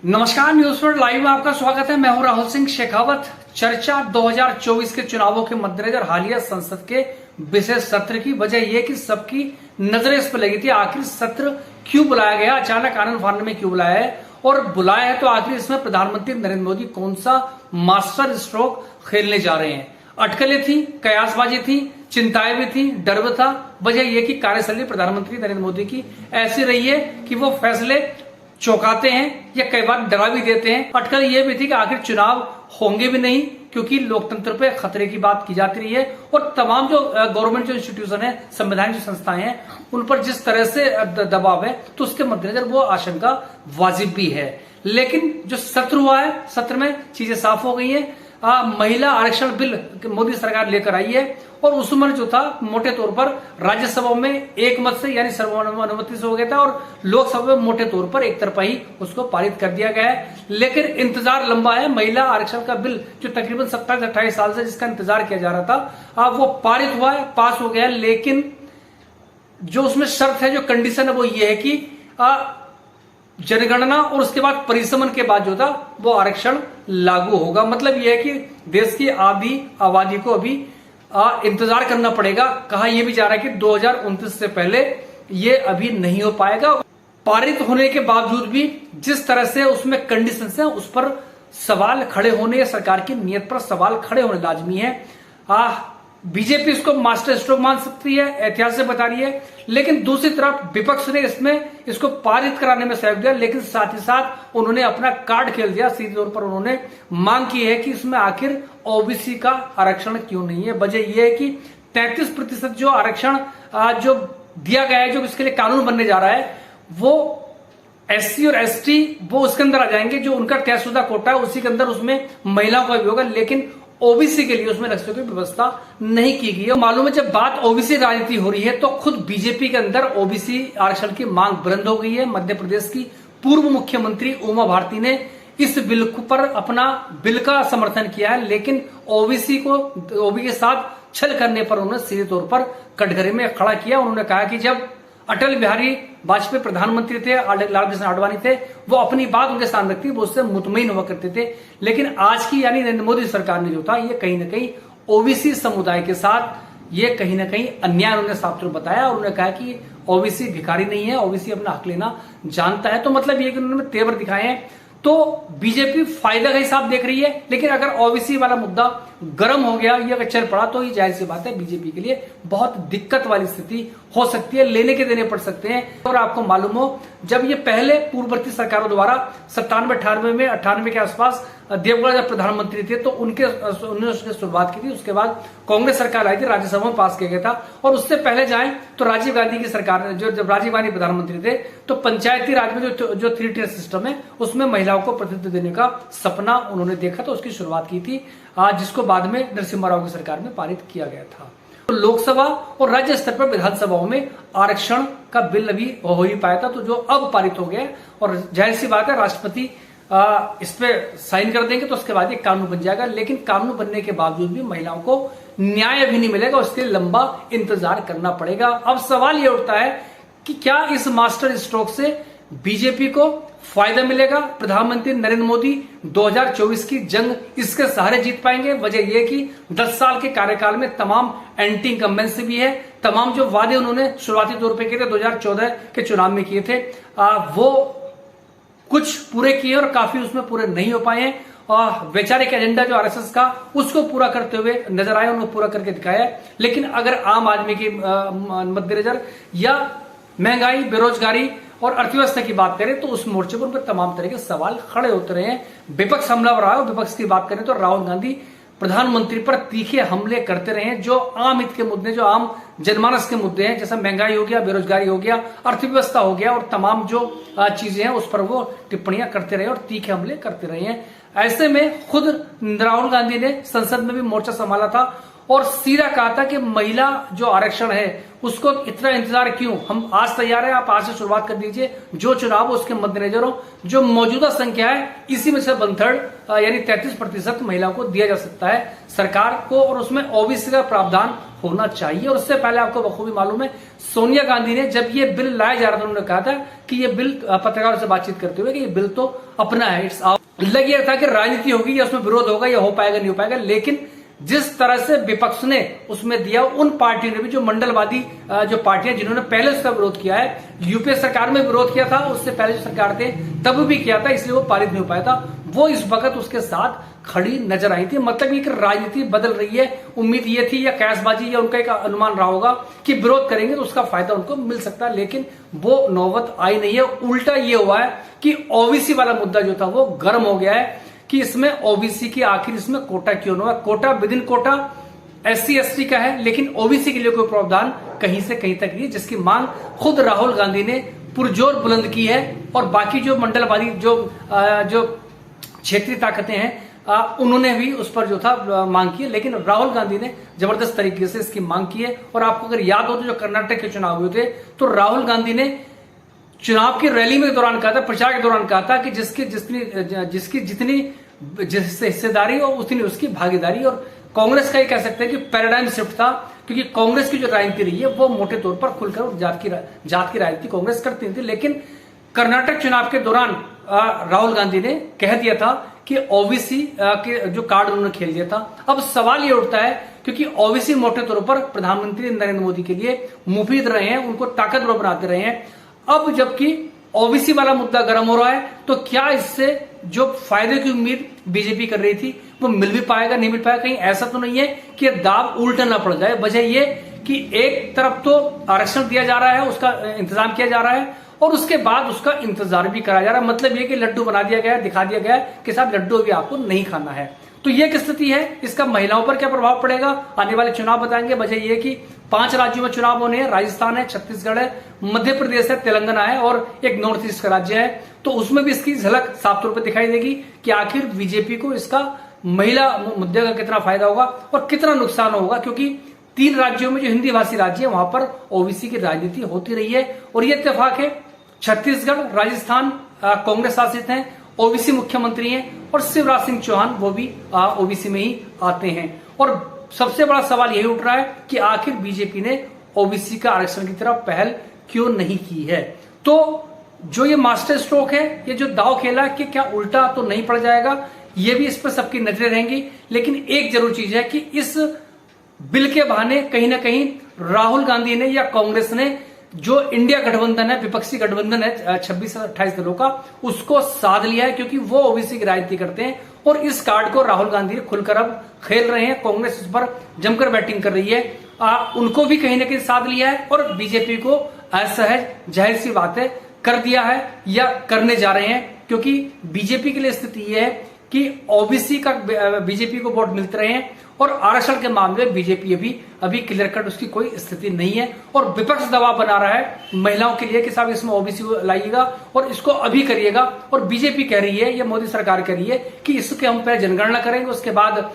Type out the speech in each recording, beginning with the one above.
नमस्कार, news for live में आपका स्वागत है। मैं हूं राहुल सिंह शेखावत। चर्चा 2024 के चुनावों के मद्देनजर हालिया संसद के विशेष सत्र की वजह यह कि सबकी नजरें इस पर लगी थी। आखिर सत्र क्यों बुलाया गया, अचानक आनंद फानन में क्यों बुलाया है, और बुलाया है तो आखिर इसमें प्रधानमंत्री नरेंद्र मोदी कौन सा मास्टर स्ट्रोक खेलने जा रहे हैं। अटकलें थी, कयासबाजी थी, चिंताएं भी थी, डर भी था। वजह यह कि कार्यशैली प्रधानमंत्री नरेंद्र मोदी की ऐसी रही है कि वो फैसले चौंकाते हैं या कई बार डरा भी देते हैं। अटकल ये भी थी कि आखिर चुनाव होंगे भी नहीं, क्योंकि लोकतंत्र पे खतरे की बात की जाती रही है और तमाम जो गवर्नमेंट जो इंस्टीट्यूशन है, संवैधानिक जो संस्थाएं हैं, उन पर जिस तरह से दबाव है, तो उसके मद्देनजर वो आशंका वाजिब भी है। लेकिन जो सत्र हुआ है, सत्र में चीजें साफ हो गई है। महिला आरक्षण बिल मोदी सरकार लेकर आई है और उसमें जो था मोटे तौर पर राज्यसभा में एक मत से यानी सर्वानुमति से हो गया था और लोकसभा में मोटे तौर पर एक तरफा ही उसको पारित कर दिया गया है। लेकिन इंतजार लंबा है। महिला आरक्षण का बिल जो तकरीबन 27-28 साल से जिसका इंतजार किया जा रहा था, वो पारित हुआ है, पास हो गया है। लेकिन जो उसमें शर्त है, जो कंडीशन है, वो ये है कि जनगणना और उसके बाद परिसमन के बाद जो था वो आरक्षण लागू होगा। मतलब यह है कि देश की आधी आबादी को अभी इंतजार करना पड़ेगा। कहा यह भी जा रहा है कि 2029 से पहले ये अभी नहीं हो पाएगा। पारित होने के बावजूद भी जिस तरह से उसमें कंडीशंस हैं, उस पर सवाल खड़े होने या सरकार की नीयत पर सवाल खड़े होने लाजमी है। बीजेपी इसको मास्टर स्ट्रोक मान सकती है, ऐतिहासिक से बता रही है, लेकिन दूसरी तरफ विपक्ष ने इसको पारित कराने में सहयोग दिया, लेकिन साथ ही साथ उन्होंने अपना कार्ड खेल दिया। सीधे तौर पर उन्होंने मांग की है कि इसमें आखिर ओबीसी का आरक्षण क्यों नहीं है। वजह यह है कि 33% जो आरक्षण जो दिया गया है, जो इसके लिए कानून बनने जा रहा है, वो एससी और एसटी वो उसके अंदर आ जाएंगे। जो उनका तयशुदा कोटा है उसी के अंदर उसमें महिलाओं का भी होगा, लेकिन ओबीसी के लिए उसमें रक्षकों की व्यवस्था नहीं की गई है। मालूम है, जब बात ओबीसी राजनीति हो रही है तो खुद बीजेपी के अंदर ओबीसी आरक्षण की मांग बुलंद हो गई है। मध्य प्रदेश की पूर्व मुख्यमंत्री उमा भारती ने इस बिल पर अपना बिल का समर्थन किया है, लेकिन ओबीसी के साथ छल करने पर उन्होंने सीधे तौर पर कटघरे में खड़ा किया। उन्होंने कहा कि जब अटल बिहारी वाजपेयी प्रधानमंत्री थे, लाल कृष्ण आडवाणी थे, वो अपनी बात उनके सामने रखती, वो उससे मुतमईन हुआ करते थे। लेकिन आज की यानी नरेंद्र मोदी सरकार ने जो था, ये कहीं ना कहीं ओबीसी समुदाय के साथ ये कहीं ना कहीं अन्याय उन्होंने साफ तौर बताया। और उन्होंने कहा कि ओबीसी भिखारी नहीं है, ओबीसी अपना हक लेना जानता है। तो मतलब ये कि उन्होंने तेवर दिखाए हैं। तो बीजेपी फायदा का हिसाब देख रही है, लेकिन अगर ओबीसी वाला मुद्दा गर्म हो गया या चल पड़ा तो ये जाहिर सी बात है बीजेपी के लिए बहुत दिक्कत वाली स्थिति हो सकती है, लेने के देने पड़ सकते हैं। और आपको मालूम हो, जब ये पहले पूर्ववर्ती सरकारों द्वारा 97-98 में 98 के आसपास देवगौड़ा जब प्रधानमंत्री थे तो उन्होंने उसकी शुरुआत की थी। उसके बाद कांग्रेस सरकार आई थी, राज्यसभा में पास किया गया था। और उससे पहले जाएं तो राजीव गांधी की सरकार ने, जब राजीव गांधी प्रधानमंत्री थे, तो पंचायती राज में जो 3 टियर सिस्टम है उसमें महिलाओं को प्रतिनिधित्व देने का सपना उन्होंने देखा, तो उसकी शुरुआत की थी, जिसको बाद में नरसिम्हा राव की सरकार में पारित किया गया था। तो लोकसभा और राज्य स्तर पर विधानसभाओं में आरक्षण का बिल अभी हो ही पाया था, तो जो अब पारित हो गया, और जाहिर सी बात है राष्ट्रपति इस पे साइन कर देंगे तो उसके बाद ये कानून बन जाएगा। लेकिन कानून बनने के बावजूद भी महिलाओं को न्याय भी नहीं मिलेगा, उसके लिए लंबा इंतजार करना पड़ेगा। अब सवाल ये उठता है कि क्या इस मास्टर स्ट्रोक से बीजेपी को फायदा मिलेगा? प्रधानमंत्री नरेंद्र मोदी 2024 की जंग इसके सहारे जीत पाएंगे? वजह यह कि 10 साल के कार्यकाल में तमाम एंटी इनकम्बेंसी भी है, तमाम जो वादे उन्होंने शुरुआती तौर पे किए थे 2014 के चुनाव में किए थे, वो कुछ पूरे किए और काफी उसमें पूरे नहीं हो पाए हैं। और वैचारिक एजेंडा जो आरएसएस का, उसको पूरा करते हुए नजर आए, उनको पूरा करके दिखाया है। लेकिन अगर आम आदमी के मद्देनजर या महंगाई, बेरोजगारी और अर्थव्यवस्था की बात करें तो उस मोर्चे पर उन पर तमाम तरह के सवाल खड़े होते रहे हैं। विपक्ष हमलावर रहा है। विपक्ष की बात करें तो राहुल गांधी प्रधानमंत्री पर तीखे हमले करते रहे हैं। जो आम हित के मुद्दे, जो आम जनमानस के मुद्दे हैं, जैसा महंगाई हो गया, बेरोजगारी हो गया, अर्थव्यवस्था हो गया, और तमाम जो चीजें हैं उस पर वो टिप्पणियां करते रहे और तीखे हमले करते रहे हैं। ऐसे में खुद राहुल गांधी ने संसद में भी मोर्चा संभाला था और सीधा कहा था कि महिला जो आरक्षण है उसको इतना इंतजार क्यों, हम आज तैयार है, आप आज से शुरुआत कर दीजिए। जो चुनाव हो उसके मद्देनजर हो, जो मौजूदा संख्या है इसी में से 1/3 यानी 33% महिलाओं को दिया जा सकता है सरकार को, और उसमें ओबीसी का प्रावधान होना चाहिए। और उससे पहले आपको बखूबी मालूम है, सोनिया गांधी ने जब ये बिल लाया जा रहा था, उन्होंने कहा था कि ये बिल, पत्रकारों से बातचीत करते हुए, कि ये बिल तो अपना है, इट्स लग ये था कि राजनीति होगी या उसमें विरोध होगा, या हो पाएगा नहीं हो पाएगा। लेकिन जिस तरह से विपक्ष ने उसमें दिया, उन पार्टियों ने भी, जो मंडलवादी जो पार्टियां जिन्होंने पहले उसका विरोध किया है, यूपीए सरकार में विरोध किया था, उससे पहले जो सरकार थे तब भी किया था, इसलिए वो पारित नहीं हो पाया था, वो इस वक्त उसके साथ खड़ी नजर आई थी। मतलब ये कि राजनीति बदल रही है। उम्मीद ये थी, या कैशबाजी, या उनका एक अनुमान रहा होगा कि विरोध करेंगे तो उसका फायदा उनको मिल सकता है, लेकिन वो नौबत आई नहीं है। उल्टा ये हुआ है कि ओबीसी वाला मुद्दा जो था वो गर्म हो गया है कि इसमें ओबीसी की आखिर इसमें कोटा क्यों ना हुआ। Quota within quota SC ST का है, लेकिन ओबीसी के लिए कोई प्रावधान कहीं से कहीं तक नहीं, जिसकी मांग खुद राहुल गांधी ने पुरजोर बुलंद की है। और बाकी जो मंडलवादी जो क्षेत्रीय ताकतें हैं, उन्होंने भी उस पर जो था मांग की है, लेकिन राहुल गांधी ने जबरदस्त तरीके से इसकी मांग की है। और आपको अगर याद हो तो जो कर्नाटक के चुनाव हुए थे, तो राहुल गांधी ने चुनाव की रैली में दौरान कहा था, प्रचार के दौरान कहा था कि जिसकी जितनी हिस्सेदारी और उतनी उसकी भागीदारी। और कांग्रेस का ये कह सकते हैं कि पैराडाइम शिफ्ट था, क्योंकि कांग्रेस की जो राजनीति रही है वो मोटे तौर पर खुलकर जात की राजनीति कांग्रेस करती थी। लेकिन कर्नाटक चुनाव के दौरान राहुल गांधी ने कह दिया था कि ओबीसी के जो कार्ड उन्होंने खेल दिया था। अब सवाल ये उठता है, क्योंकि ओबीसी मोटे तौर पर प्रधानमंत्री नरेंद्र मोदी के लिए मुफीद रहे हैं, उनको ताकतवर बनाते रहे हैं। अब जबकि ओबीसी वाला मुद्दा गर्म हो रहा है, तो क्या इससे जो फायदे की उम्मीद बीजेपी कर रही थी वो मिल भी पाएगा, नहीं मिल पाएगा? कहीं ऐसा तो नहीं है कि दाव उल्टा ना पड़ जाए। वजह ये कि एक तरफ तो आरक्षण दिया जा रहा है, उसका इंतजाम किया जा रहा है, और उसके बाद उसका इंतजार भी कराया जा रहा है। मतलब ये कि लड्डू बना दिया गया है, दिखा दिया गया है कि साहब लड्डू भी आपको नहीं खाना है। तो ये एक स्थिति है। इसका महिलाओं पर क्या प्रभाव पड़ेगा, आने वाले चुनाव बताएंगे। वजह यह कि 5 राज्यों में चुनाव होने हैं, राजस्थान है, छत्तीसगढ़ है, मध्य प्रदेश है, तेलंगाना है, और एक नॉर्थ ईस्ट का राज्य है। तो उसमें भी इसकी झलक साफ तौर पर दिखाई देगी कि आखिर बीजेपी को इसका महिला मुद्दे का कितना फायदा होगा और कितना नुकसान होगा। क्योंकि 3 राज्यों में जो हिंदी भाषी राज्य है, वहां पर ओबीसी की राजनीति होती रही है। और ये इत्तेफाक है, छत्तीसगढ़, राजस्थान कांग्रेस शासित हैं, ओबीसी मुख्यमंत्री हैं, और शिवराज सिंह चौहान वो भी ओबीसी में ही आते हैं। और सबसे बड़ा सवाल यही उठ रहा है कि आखिर बीजेपी ने ओबीसी का आरक्षण की तरफ पहल क्यों नहीं की है। तो जो ये मास्टर स्ट्रोक है, ये जो दाव खेला कि क्या उल्टा तो नहीं पड़ जाएगा, ये भी इस पर सबकी नजरें रहेंगी। लेकिन एक जरूर चीज है कि इस बिल के बहाने कहीं ना कहीं राहुल गांधी ने या कांग्रेस ने जो इंडिया गठबंधन है, विपक्षी गठबंधन है 26 से 28 दलों का, उसको साध लिया है, क्योंकि वो ओबीसी की राजनीति करते हैं। और इस कार्ड को राहुल गांधी खुलकर अब खेल रहे हैं। कांग्रेस इस पर जमकर बैटिंग कर रही है, उनको भी कहीं ना कहीं साध लिया है, और बीजेपी को असहज, जाहिर सी बात है, कर दिया है या करने जा रहे हैं। क्योंकि बीजेपी के लिए स्थिति यह है कि ओबीसी का बीजेपी को वोट मिलते रहे हैं, और आरक्षण के मामले में बीजेपी अभी क्लियर कट उसकी कोई स्थिति नहीं है। और विपक्ष दबाव बना रहा है महिलाओं के लिए कि साहब इसमें ओबीसी को लाइएगा और इसको अभी करिएगा। और बीजेपी कह रही है, या मोदी सरकार कह रही है कि इसके हम पहले जनगणना करेंगे, उसके बाद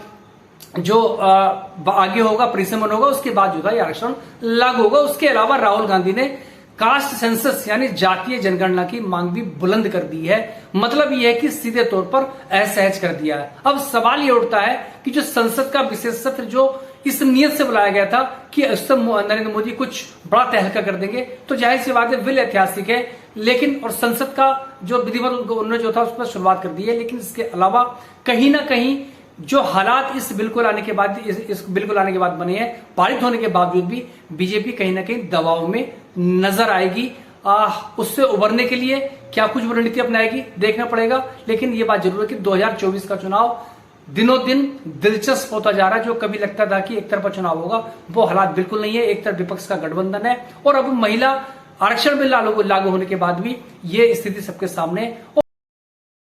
जो आगे होगा परिसमन होगा, उसके बाद जो था आरक्षण लागू होगा। उसके अलावा राहुल गांधी ने कास्ट सेंसस यानी जातीय जनगणना की मांग भी बुलंद कर दी है। मतलब यह है कि सीधे तौर पर असहज कर दिया है। अब सवाल यह उठता है कि जो संसद का विशेष सत्र जो इस नियत से बुलाया गया था कि इससे नरेंद्र मोदी कुछ बड़ा तहलका कर देंगे, तो जाहिर सी बात है बिल ऐतिहासिक है। लेकिन और संसद का जो विधिवत उन्होंने जो था उस पर शुरुआत कर दी है। लेकिन इसके अलावा कहीं ना कहीं जो हालात इस बिल को लाने के बाद बने हैं, पारित होने के बावजूद भी बीजेपी कहीं ना कहीं दबाव में नजर आएगी। उससे उबरने के लिए क्या कुछ रणनीति अपनाएगी देखना पड़ेगा। लेकिन ये बात जरूर है कि 2024 का चुनाव दिनों दिन दिलचस्प होता जा रहा है। जो कभी लगता था कि एक तरफा चुनाव होगा, वो हालात बिल्कुल नहीं है। एक तरफ विपक्ष का गठबंधन है, और अब महिला आरक्षण बिल लागू होने के बाद भी ये स्थिति सबके सामने